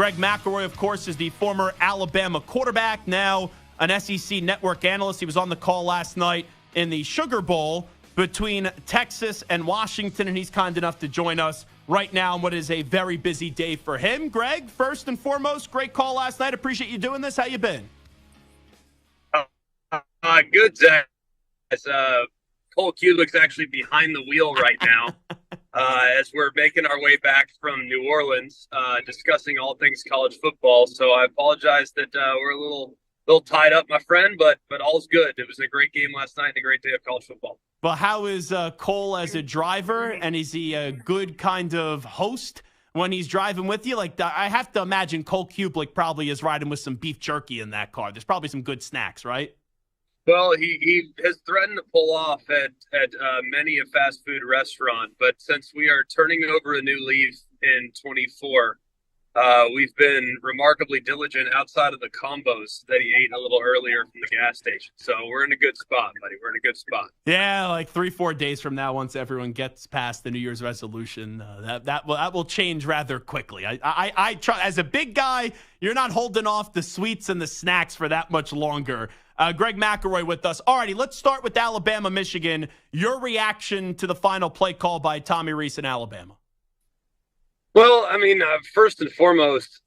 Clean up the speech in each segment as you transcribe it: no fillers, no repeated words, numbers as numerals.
Greg McElroy, of course, is the former Alabama quarterback, now an SEC network analyst. He was on the call last night in the Sugar Bowl between Texas and Washington, and he's kind enough to join us right now on what is a very busy day for him. Greg, first and foremost, great call last night. Appreciate you doing this. How you been? Good, Zach. Cole Kubik's actually behind the wheel right now as we're making our way back from New Orleans, discussing all things college football. So I apologize that we're a little tied up, my friend, but all's good. It was a great game last night and a great day of college football. Well, how is Cole as a driver, and is he a good kind of host when he's driving with you? Like, I have to imagine Cole Kubik probably is riding with some beef jerky in that car. There's probably some good snacks, right? Well, he has threatened to pull off at many a fast food restaurant, but since we are turning over a new leaf in 24, we've been remarkably diligent outside of the combos that he ate a little earlier from the gas station. So we're in a good spot, buddy. We're in a good spot. Yeah, like 3-4 days from now, once everyone gets past the New Year's resolution, that will change rather quickly. I try, as a big guy, you're not holding off the sweets and the snacks for that much longer. Greg McElroy with us. All righty, let's start with Alabama, Michigan. Your reaction to the final play call by Tommy Rees in Alabama? Well, I mean, first and foremost,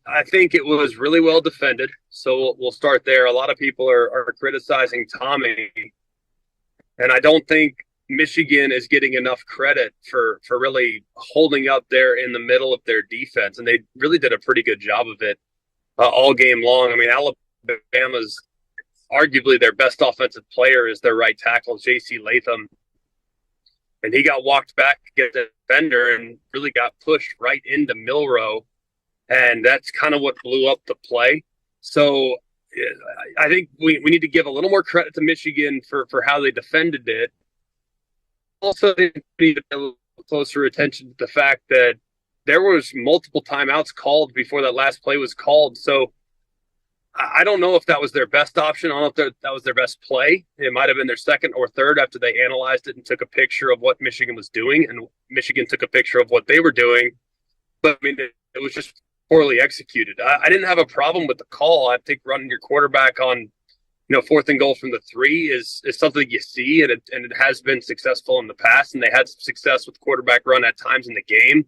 I think it was really well defended. So we'll start there. A lot of people are criticizing Tommy, and I don't think Michigan is getting enough credit for really holding up there in the middle of their defense, and they really did a pretty good job of it all game long. I mean, Alabama's arguably their best offensive player is their right tackle, J.C. Latham. And he got walked back against the defender and really got pushed right into Milroe. And that's kind of what blew up the play. So I think we need to give a little more credit to Michigan for how they defended it. Also, we need to pay a little closer attention to the fact that there was multiple timeouts called before that last play was called. So I don't know if that was their best option. I don't know if that was their best play. It might have been their second or third after they analyzed it and took a picture of what Michigan was doing, and Michigan took a picture of what they were doing. But, I mean, it was just poorly executed. I didn't have a problem with the call. I think running your quarterback on, 4th and goal from the 3 is something you see, and it has been successful in the past, and they had some success with quarterback run at times in the game.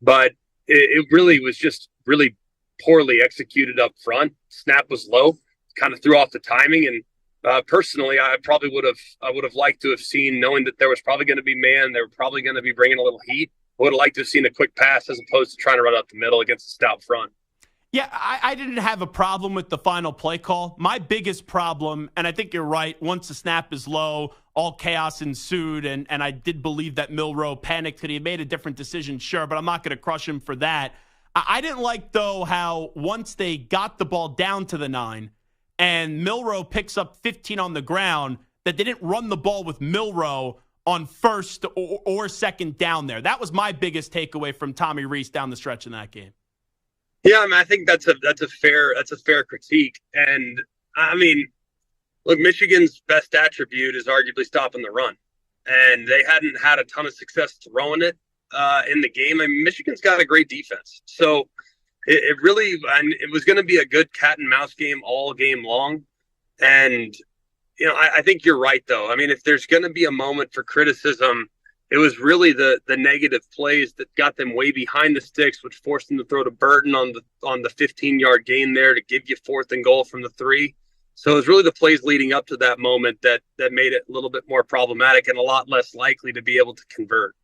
But it really was just really poorly executed up front. Snap was low, kind of threw off the timing. And personally, I would have liked to have seen, knowing that there was probably going to be man, they were probably going to be bringing a little heat. I would have liked to have seen a quick pass as opposed to trying to run up the middle against a stout front. Yeah, I didn't have a problem with the final play call. My biggest problem, and I think you're right, once the snap is low, all chaos ensued, and I did believe that Milroe panicked because he made a different decision, sure, but I'm not going to crush him for that. I didn't like, though, how once they got the ball down to the 9 and Milroe picks up 15 on the ground, that they didn't run the ball with Milroe on first or second down there. That was my biggest takeaway from Tommy Rees down the stretch in that game. Yeah, I mean, I think that's a fair critique. And, I mean, look, Michigan's best attribute is arguably stopping the run. And they hadn't had a ton of success throwing it in the game. I mean, Michigan's got a great defense. So it was going to be a good cat and mouse game all game long. And, I think you're right, though. I mean, if there's going to be a moment for criticism, it was really the negative plays that got them way behind the sticks, which forced them to throw to Burton on the 15-yard gain there to give you 4th and goal from the 3. So it was really the plays leading up to that moment that made it a little bit more problematic and a lot less likely to be able to convert.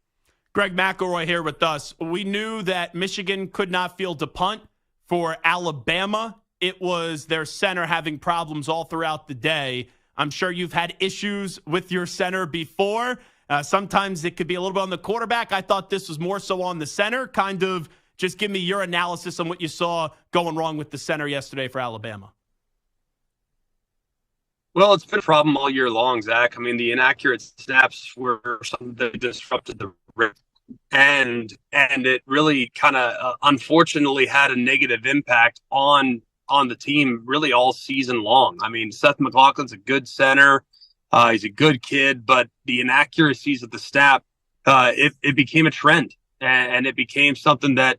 Greg McElroy here with us. We knew that Michigan could not field a punt. For Alabama, it was their center having problems all throughout the day. I'm sure you've had issues with your center before. Sometimes it could be a little bit on the quarterback. I thought this was more so on the center. Kind of just give me your analysis on what you saw going wrong with the center yesterday for Alabama. Well, it's been a problem all year long, Zach. I mean, the inaccurate snaps were something that disrupted the rhythm. And it really kind of unfortunately had a negative impact on the team really all season long. I mean, Seth McLaughlin's a good center. He's a good kid, but the inaccuracies of the snap, it became a trend, and it became something that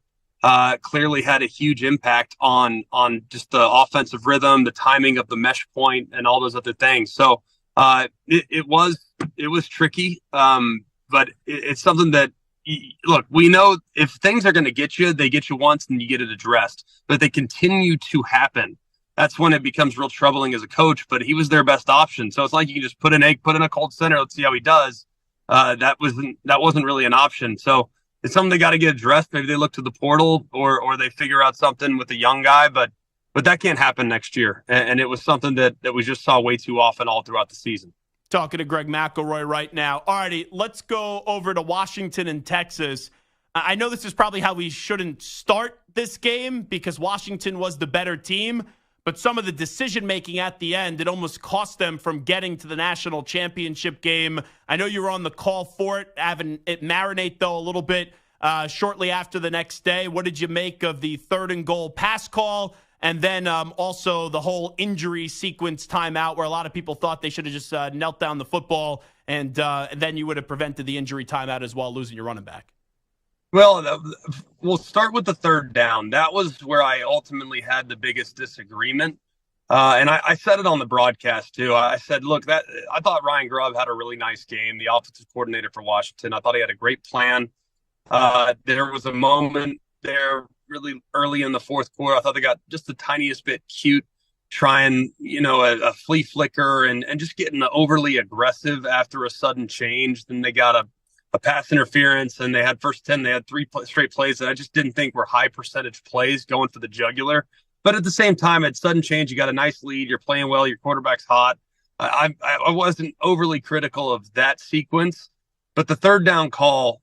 clearly had a huge impact on just the offensive rhythm, the timing of the mesh point, and all those other things. So it was tricky, but it's something that, look, we know if things are going to get you, they get you once and you get it addressed. But they continue to happen. That's when it becomes real troubling as a coach. But he was their best option, so it's like you can just put in a cold center. Let's see how he does. That wasn't really an option. So it's something they got to get addressed. Maybe they look to the portal or they figure out something with a young guy. But that can't happen next year. And it was something that we just saw way too often all throughout the season. Talking to Greg McElroy right now. Alrighty, let's go over to Washington and Texas. I know this is probably how we shouldn't start this game because Washington was the better team, but some of the decision-making at the end, it almost cost them from getting to the national championship game. I know you were on the call for it, having it marinate, though, a little bit shortly after the next day. What did you make of the 3rd and goal pass call? And then also the whole injury sequence timeout where a lot of people thought they should have just knelt down the football and then you would have prevented the injury timeout as well, losing your running back. Well, we'll start with the 3rd down. That was where I ultimately had the biggest disagreement. And I said it on the broadcast, too. I said, look, I thought Ryan Grubb had a really nice game, the offensive coordinator for Washington. I thought he had a great plan. There was a moment there really early in the 4th quarter. I thought they got just the tiniest bit cute, trying, a flea flicker and just getting overly aggressive after a sudden change. Then they got a pass interference and they had 1st 10. They had 3 straight plays that I just didn't think were high percentage plays going for the jugular. But at the same time, at sudden change, you got a nice lead. You're playing well. Your quarterback's hot. I wasn't overly critical of that sequence, but the 3rd down call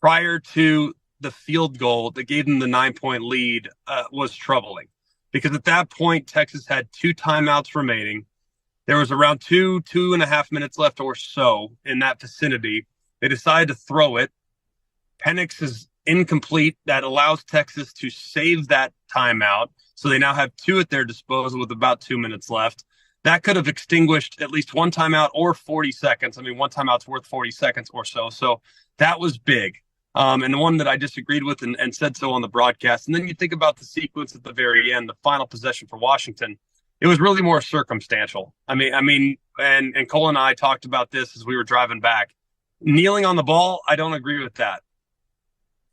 prior to the field goal that gave them the 9-point lead was troubling because at that point, Texas had 2 timeouts remaining. There was around 2.5 minutes left or so in that vicinity. They decided to throw it. Penix is incomplete. That allows Texas to save that timeout. So they now have 2 at their disposal with about 2 minutes left. That could have extinguished at least one timeout or 40 seconds. I mean, one timeout's worth 40 seconds or so. So that was big. And the one that I disagreed with and said so on the broadcast. And then you think about the sequence at the very end, the final possession for Washington. It was really more circumstantial. I mean, and Cole and I talked about this as we were driving back. Kneeling on the ball, I don't agree with that.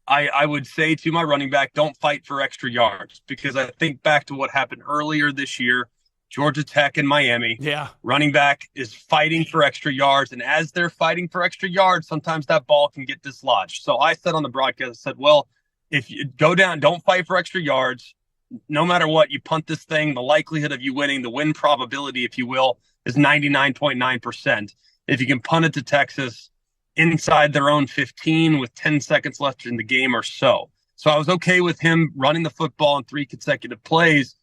I would say to my running back, don't fight for extra yards because I think back to what happened earlier this year, Georgia Tech and Miami. Yeah. Running back is fighting for extra yards. And as they're fighting for extra yards, sometimes that ball can get dislodged. So I said on the broadcast, I said, well, if you go down, don't fight for extra yards. No matter what, you punt this thing, the likelihood of you winning, the win probability, if you will, is 99.9%. If you can punt it to Texas inside their own 15 with 10 seconds left in the game or so. So I was okay with him running the football in 3 consecutive plays.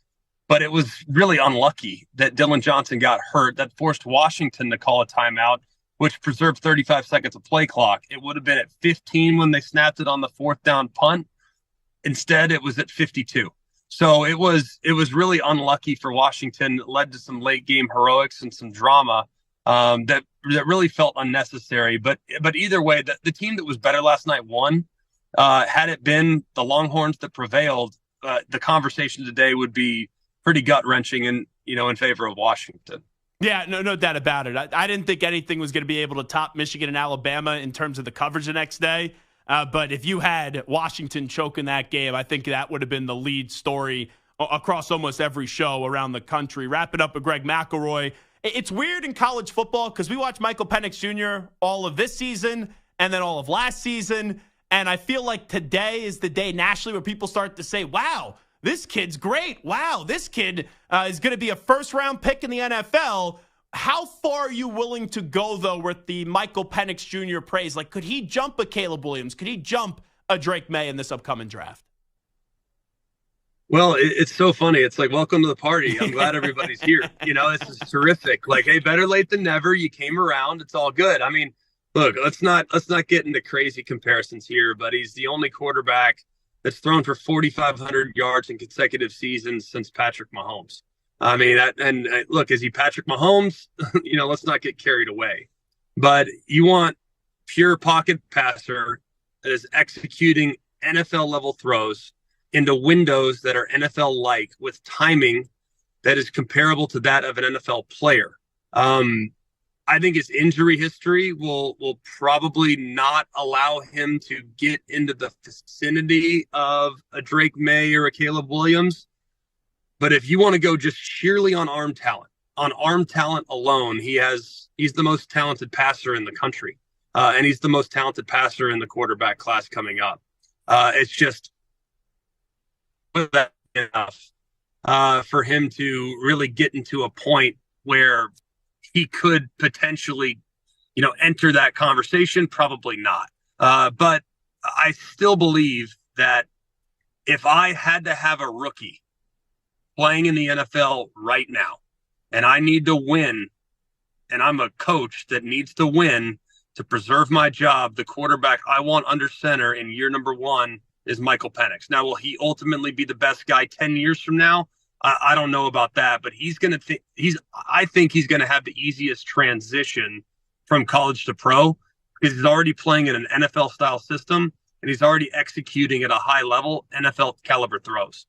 But it was really unlucky that Dylan Johnson got hurt. That forced Washington to call a timeout, which preserved 35 seconds of play clock. It would have been at 15 when they snapped it on the 4th down punt. Instead, it was at 52. So it was really unlucky for Washington. It led to some late game heroics and some drama that really felt unnecessary. But either way, the team that was better last night won. Had it been the Longhorns that prevailed, the conversation today would be pretty gut-wrenching and, in favor of Washington. Yeah, no doubt about it. I didn't think anything was going to be able to top Michigan and Alabama in terms of the coverage the next day. But if you had Washington choking that game, I think that would have been the lead story across almost every show around the country. Wrap it up with Greg McElroy. It's weird in college football because we watched Michael Penix Jr. all of this season and then all of last season. And I feel like today is the day nationally where people start to say, wow, this kid's great. Wow, this kid is going to be a first-round pick in the NFL. How far are you willing to go, though, with the Michael Penix Jr. praise? Like, could he jump a Caleb Williams? Could he jump a Drake May in this upcoming draft? Well, it's so funny. It's like, welcome to the party. I'm glad everybody's here. This is terrific. Like, hey, better late than never. You came around. It's all good. I mean, look, let's not get into crazy comparisons here, but he's the only quarterback that's thrown for 4,500 yards in consecutive seasons since Patrick Mahomes. I mean, look, is he Patrick Mahomes? Let's not get carried away. But you want pure pocket passer that is executing NFL level throws into windows that are NFL like with timing that is comparable to that of an NFL player. I think his injury history will probably not allow him to get into the vicinity of a Drake May or a Caleb Williams. But if you want to go just sheerly on arm talent alone, he's the most talented passer in the country. And he's the most talented passer in the quarterback class coming up. It's just that enough for him to really get into a point where he could potentially, enter that conversation. Probably not. But I still believe that if I had to have a rookie playing in the NFL right now, and I need to win, and I'm a coach that needs to win to preserve my job, the quarterback I want under center in year number 1 is Michael Penix. Now, will he ultimately be the best guy 10 years from now? I don't know about that, but I think he's going to have the easiest transition from college to pro because he's already playing in an NFL style system and he's already executing at a high level NFL caliber throws.